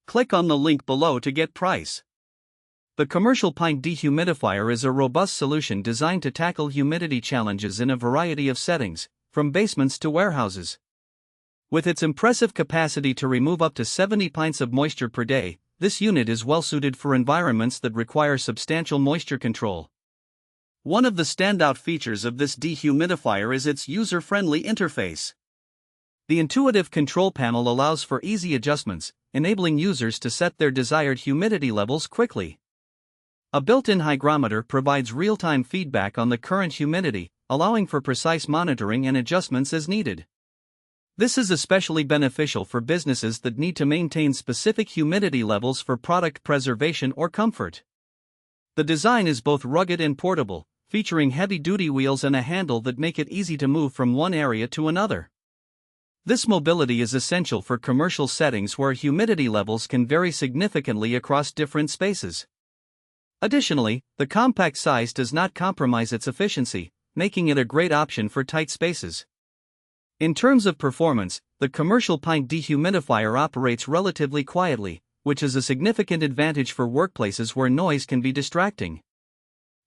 Click on the link below to get price. The Commercial Pint Dehumidifier is a robust solution designed to tackle humidity challenges in a variety of settings, from basements to warehouses. With its impressive capacity to remove up to 70 pints of moisture per day, this unit is well suited for environments that require substantial moisture control. One of the standout features of this dehumidifier is its user-friendly interface. The intuitive control panel allows for easy adjustments, enabling users to set their desired humidity levels quickly. A built-in hygrometer provides real-time feedback on the current humidity, allowing for precise monitoring and adjustments as needed. This is especially beneficial for businesses that need to maintain specific humidity levels for product preservation or comfort. The design is both rugged and portable, featuring heavy-duty wheels and a handle that make it easy to move from one area to another. This mobility is essential for commercial settings where humidity levels can vary significantly across different spaces. Additionally, the compact size does not compromise its efficiency, making it a great option for tight spaces. In terms of performance, the Commercial Pint Dehumidifier operates relatively quietly, which is a significant advantage for workplaces where noise can be distracting.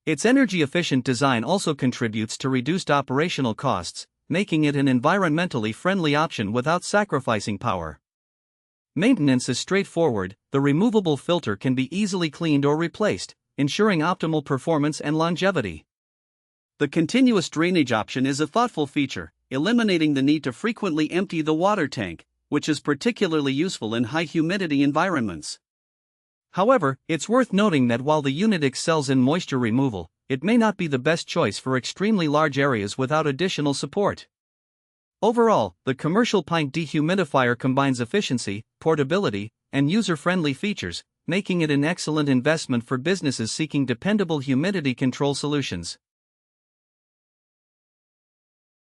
Its energy-efficient design also contributes to reduced operational costs, making it an environmentally friendly option without sacrificing power. Maintenance is straightforward. The removable filter can be easily cleaned or replaced, ensuring optimal performance and longevity. The continuous drainage option is a thoughtful feature, eliminating the need to frequently empty the water tank, which is particularly useful in high humidity environments. However, it's worth noting that while the unit excels in moisture removal, it may not be the best choice for extremely large areas without additional support. Overall, the Commercial Pint Dehumidifier combines efficiency, portability, and user-friendly features, making it an excellent investment for businesses seeking dependable humidity control solutions.